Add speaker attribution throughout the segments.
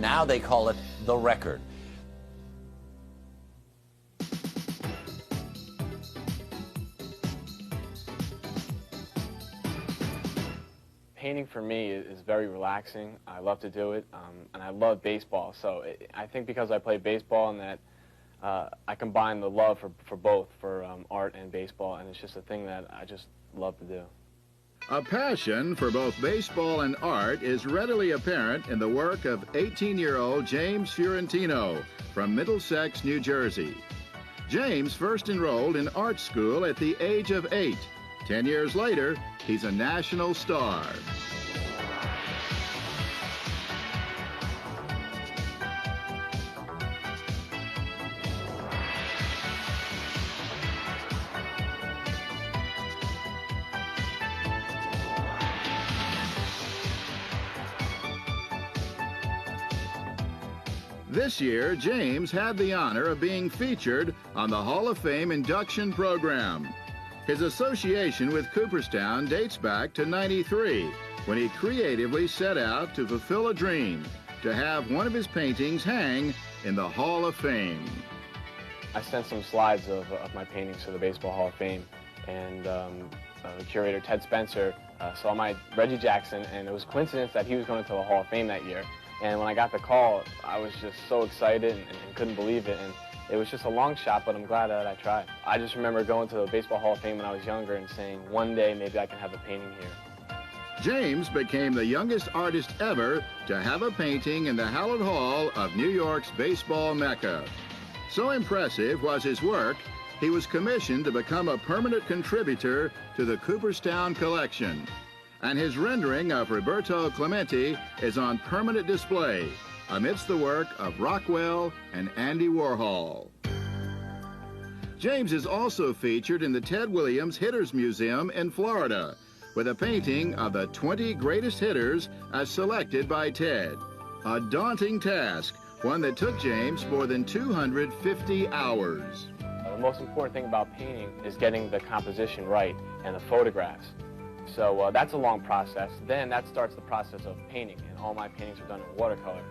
Speaker 1: Now they call it the record.
Speaker 2: Painting for me is very relaxing. I love to do it, and I love baseball. So I think because I play baseball and that I combine the love for both, for art and baseball, and it's just a thing that I just love to do.
Speaker 3: A passion for both baseball and art is readily apparent in the work of 18-year-old James Fiorentino from Middlesex, New Jersey. James first enrolled in art school at the age of 8. 10 years later, he's a national star. This year, James had the honor of being featured on the Hall of Fame induction program. His association with Cooperstown dates back to '93, when he creatively set out to fulfill a dream, to have one of his paintings hang in the Hall of Fame.
Speaker 2: I sent some slides of my paintings to the Baseball Hall of Fame, and the curator, Ted Spencer, saw my Reggie Jackson, and it was a coincidence that he was going to the Hall of Fame that year. And when I got the call, I was just so excited and couldn't believe it. And it was just a long shot, but I'm glad that I tried. I just remember going to the Baseball Hall of Fame when I was younger and saying, one day maybe I can have a painting here.
Speaker 3: James became the youngest artist ever to have a painting in the hallowed hall of New York's baseball mecca. So impressive was his work, he was commissioned to become a permanent contributor to the Cooperstown collection. And his rendering of Roberto Clemente is on permanent display amidst the work of Rockwell and Andy Warhol. James is also featured in the Ted Williams Hitters Museum in Florida with a painting of the 20 greatest hitters as selected by Ted. A daunting task, one that took James more than 250 hours.
Speaker 2: The most important thing about painting is getting the composition right and the photographs. So that's a long process. Then that starts the process of painting, and all my paintings are done in watercolor.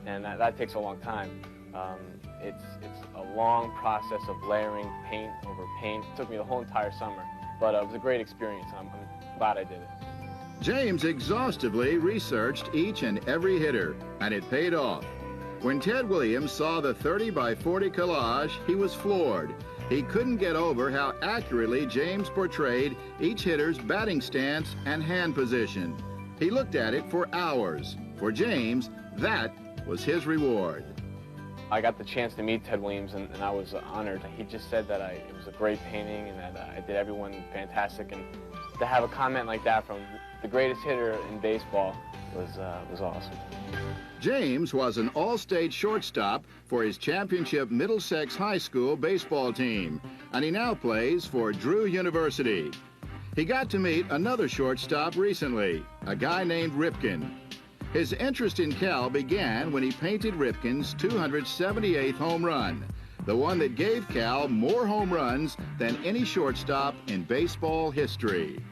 Speaker 2: And that takes a long time. It's a long process of layering paint over paint. It took me the whole entire summer, but it was a great experience, and I'm glad I did it.
Speaker 3: James exhaustively researched each and every hitter, and it paid off. When Ted Williams saw the 30 by 40 collage, he was floored. He couldn't get over how accurately James portrayed each hitter's batting stance and hand position. He looked at it for hours. For James, that was his reward.
Speaker 2: I got the chance to meet Ted Williams, and I was honored. He just said that it was a great painting and that I did everyone fantastic. And to have a comment like that from the greatest hitter in baseball was awesome.
Speaker 3: James was an all-state shortstop for his championship Middlesex High School baseball team, and he now plays for Drew University. He got to meet another shortstop recently, a guy named Ripken. His interest in Cal began when he painted Ripken's 278th home run, the one that gave Cal more home runs than any shortstop in baseball history.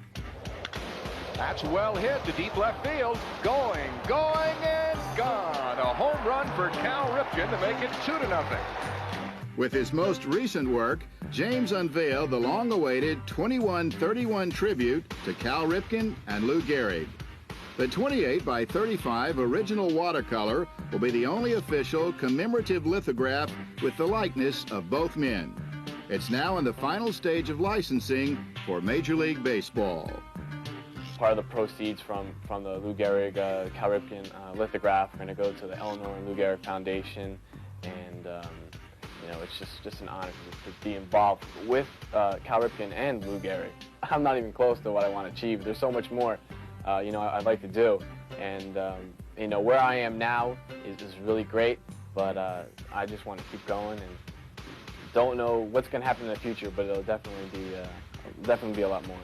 Speaker 4: That's well hit to deep left field. Going, and gone. A home run for Cal Ripken to make it 2-0.
Speaker 3: With his most recent work, James unveiled the long-awaited 2131 tribute to Cal Ripken and Lou Gehrig. The 28 by 35 original watercolor will be the only official commemorative lithograph with the likeness of both men. It's now in the final stage of licensing for Major League Baseball.
Speaker 2: Part of the proceeds from the Lou Gehrig, Cal Ripken lithograph are going to go to the Eleanor and Lou Gehrig Foundation, and you know, it's just an honor to be involved with Cal Ripken and Lou Gehrig. I'm not even close to what I want to achieve. There's so much more, you know, I'd like to do, and you know, where I am now is really great, but I just want to keep going, and don't know what's going to happen in the future, but it'll definitely be a lot more.